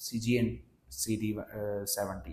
CG70।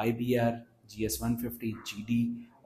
YBR, GS150, GD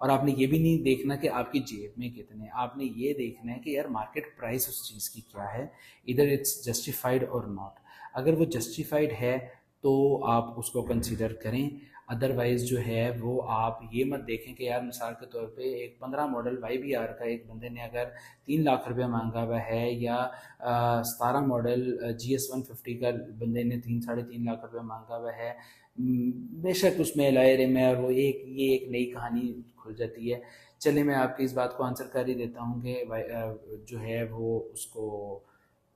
اور آپ نے یہ بھی نہیں دیکھنا کہ آپ کی جیب میں کتنے، آپ نے یہ دیکھنا ہے کہ یار مارکیٹ پرائس اس چیز کی کیا ہے، ادھر اٹس جسٹیفائڈ اور ناٹ. اگر وہ جسٹیفائڈ ہے تو آپ اس کو کنسیڈر کریں، ادروائز جو ہے وہ آپ یہ مت دیکھیں کہ یار مثال کے طور پہ ایک 15 ماڈل وائی بی آر کا ایک بندے نے اگر 3 لاکھ روپے مانگا ہوا ہے، یا 17 ماڈل جی ایس 150 کا بندے نے 3 ساڑھے 3 لاکھ روپے مانگا ہوا ہے. بے شک اس میں لائر میں، اور وہ یہ ایک نئی کہانی کھل جاتی ہے. چلے میں آپ کی اس بات کو آنسر کر ہی دیتا ہوں کہ جو ہے وہ اس کو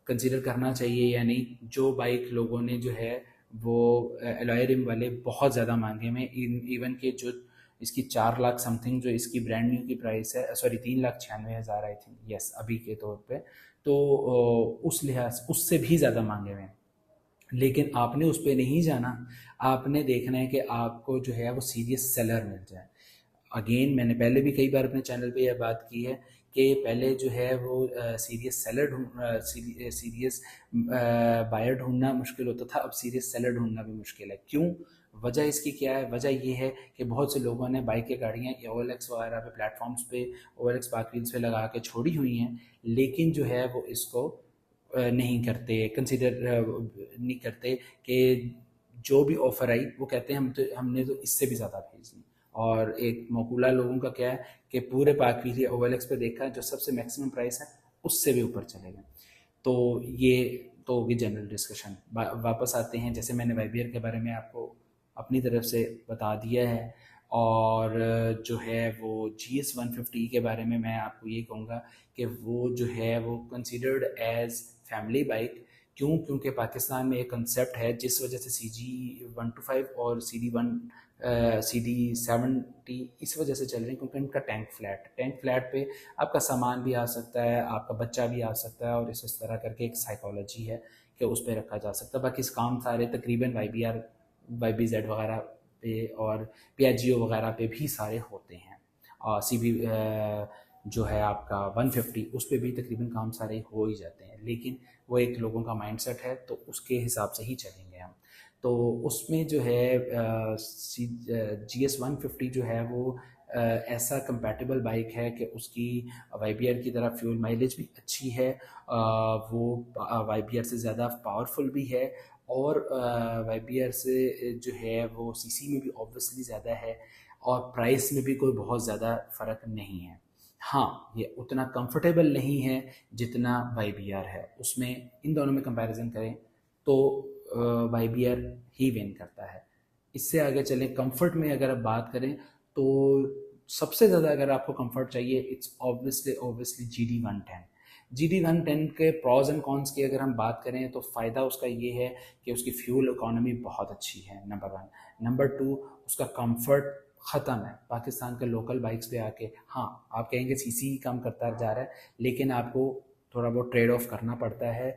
کنسیڈر کرنا چاہیے یا نہیں. جو بائک لوگوں نے جو ہے وہ الوائے رم والے بہت زیادہ مانگے میں، ایون کہ جو اس کی 4 لاکھ سم تھنگ جو اس کی برانڈ نیو کی پرائس ہے، سوری 3,96,000 آئی تھنک، یس ابھی کے طور پہ، تو اس لحاظ اس سے بھی زیادہ مانگے ہوئے ہیں. لیکن آپ نے اس پہ نہیں جانا، آپ نے دیکھنا ہے کہ آپ کو جو ہے وہ سیریس سیلر مل جائے. اگین میں نے پہلے بھی کئی بار اپنے چینل پہ یہ بات کی ہے کہ پہلے جو ہے وہ سیریس سیلر سیریس بائر ڈھونڈنا مشکل ہوتا تھا، اب سیریس سیلر ڈھونڈنا بھی مشکل ہے. کیوں؟ وجہ اس کی کیا ہے؟ وجہ یہ ہے کہ بہت سے لوگوں نے بائک کی گاڑیاں او ایل ایکس وغیرہ پہ پلیٹ فارمز پہ O L X PakWheels پہ لگا کے چھوڑی ہوئی ہیں، لیکن جو ہے وہ اس کو نہیں کرتے، کنسیڈر نہیں کرتے کہ جو بھی آفر آئی وہ کہتے ہیں ہم نے تو اس سے بھی زیادہ بھیجنی. اور ایک مقولہ لوگوں کا کیا ہے کہ پورے پاک ویلی او ایل ایکس پہ دیکھا جو سب سے میکسیمم پرائس ہے اس سے بھی اوپر چلے گئے. تو یہ تو ہوگی جنرل ڈسکشن. واپس آتے ہیں، جیسے میں نے وائی بی آر کے بارے میں آپ کو اپنی طرف سے بتا دیا ہے، اور جو ہے وہ جی ایس 150 کے بارے میں آپ کو یہ کہوں گا کہ وہ جو ہے وہ کنسیڈرڈ ایز فیملی بائک. کیوں؟ کیونکہ پاکستان میں ایک کنسیپٹ ہے جس وجہ سے سی جی 125 اور سی ڈی 70 اس وجہ سے چل رہے ہیں کیونکہ ان کا ٹینک فلیٹ پہ آپ کا سامان بھی آ سکتا ہے، آپ کا بچہ بھی آ سکتا ہے، اور اس طرح کر کے ایک سائیکالوجی ہے کہ اس پہ رکھا جا سکتا ہے. باقی اس کام سارے تقریباً Y B R, Y B Z وغیرہ پہ اور پی ایچ جی او وغیرہ پہ بھی سارے ہوتے ہیں. سی بی جو ہے آپ کا 150 اس پہ بھی تقریباً کام سارے ہو ہی جاتے ہیں، لیکن وہ ایک لوگوں کا مائنڈ سیٹ ہے تو اس کے حساب سے ہی چلیں گے ہم. تو اس میں جو ہے جی ایس 150 جو ہے وہ ایسا کمپیٹیبل بائک ہے کہ اس کی وائی بی آر کی طرح فیول مائلیج بھی اچھی ہے، وہ وائی بی آر سے زیادہ پاورفل بھی ہے، اور وائی بی آر سے جو ہے وہ سی سی میں بھی اوبویسلی زیادہ ہے، اور پرائس میں بھی کوئی بہت زیادہ فرق نہیں ہے. ہاں یہ اتنا کمفرٹیبل نہیں ہے جتنا وائی بی آر ہے. اس میں ان دونوں میں کمپیریزن کریں تو وائی بی آر ہی ون کرتا ہے. اس سے آگے چلیں، کمفرٹ میں اگر آپ بات کریں تو سب سے زیادہ اگر آپ کو کمفرٹ چاہیے it's obviously G D 110. G D 110 کے پروز اینڈ کونس کی اگر ہم بات کریں تو فائدہ اس کا یہ ہے کہ اس کی فیول اکانومی بہت اچھی ہے، نمبر 1. نمبر 2، اس کا کمفرٹ ختم ہے پاکستان کے لوکل بائکس پہ آ کے. ہاں آپ کہیں گے سی سی کم کرتا جا رہا ہے، لیکن آپ کو تھوڑا بہت ٹریڈ آف کرنا پڑتا ہے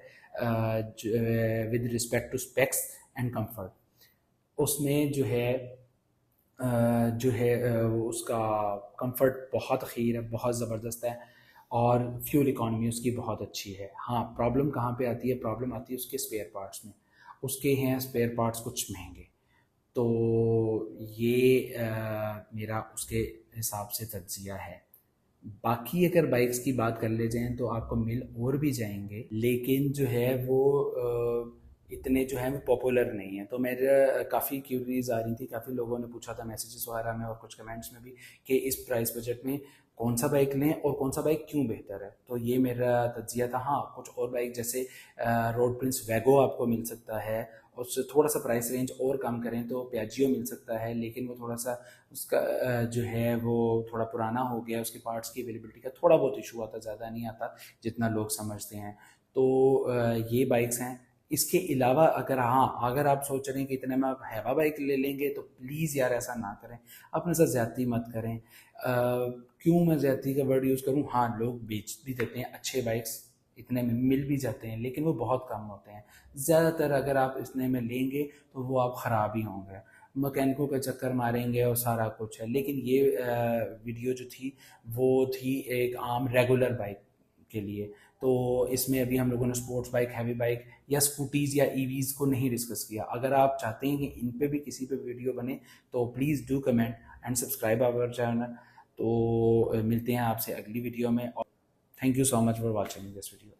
with respect to aspects and comfort. اس میں جو ہے اس کا کمفرٹ بہت اخیر ہے، بہت زبردست ہے، اور فیول اکانومی اس کی بہت اچھی ہے. ہاں پرابلم کہاں پہ آتی ہے؟ پرابلم آتی ہے اس کے اسپیئر پارٹس میں. اس کے ہیں اسپیئر پارٹس کچھ مہنگے. تو یہ میرا اس کے حساب سے تجزیہ ہے. باقی اگر بائکس کی بات کر لے جائیں تو آپ کو مل اور بھی جائیں گے، لیکن جو ہے وہ اتنے جو ہیں وہ پاپولر نہیں ہیں. تو میرا کافی کیوریز آ رہی تھی، کافی لوگوں نے پوچھا تھا میسیجز وغیرہ میں اور کچھ کمنٹس میں بھی کہ اس پرائس بجٹ میں کون سا بائک لیں اور کون سا بائک کیوں بہتر ہے. تو یہ میرا تجزیہ تھا. ہاں کچھ اور بائک جیسے روڈ پرنس ویگو آپ کو مل سکتا ہے، اس سے تھوڑا سا پرائس رینج اور کم کریں تو پیاجیو مل سکتا ہے، لیکن وہ تھوڑا سا اس کا جو ہے وہ تھوڑا پرانا ہو گیا، اس کے پارٹس کی اویلیبلٹی کا تھوڑا بہت ایشو آتا، زیادہ نہیں آتا جتنا لوگ سمجھتے ہیں. تو یہ بائکس ہیں. اس کے علاوہ اگر آپ سوچ رہے ہیں کہ اتنے میں آپ ہیوا بائک لے لیں گے تو پلیز یار ایسا نہ کریں، اپنے ساتھ زیادتی مت کریں. کیوں میں زیادتی کا ورڈ یوز کروں؟ ہاں لوگ بیچ بھی دیتے ہیں اچھے بائکس، اتنے میں مل بھی جاتے ہیں، لیکن وہ بہت کم ہوتے ہیں. زیادہ تر اگر آپ اتنے میں لیں گے تو وہ آپ خراب ہی ہوں گے، مکینکوں کا چکر ماریں گے اور سارا کچھ ہے. لیکن یہ ویڈیو جو تھی وہ تھی ایک عام ریگولر بائک کے لیے. تو اس میں ابھی ہم لوگوں نے اسپورٹس بائک، ہیوی بائک یا اسکوٹیز یا ای ویز کو نہیں ڈسکس کیا. اگر آپ چاہتے ہیں کہ ان پہ بھی کسی پہ ویڈیو بنے تو please do comment and subscribe our channel. تو ملتے ہیں آپ سے اگلی ویڈیو میں، اور thank you so much for watching this video.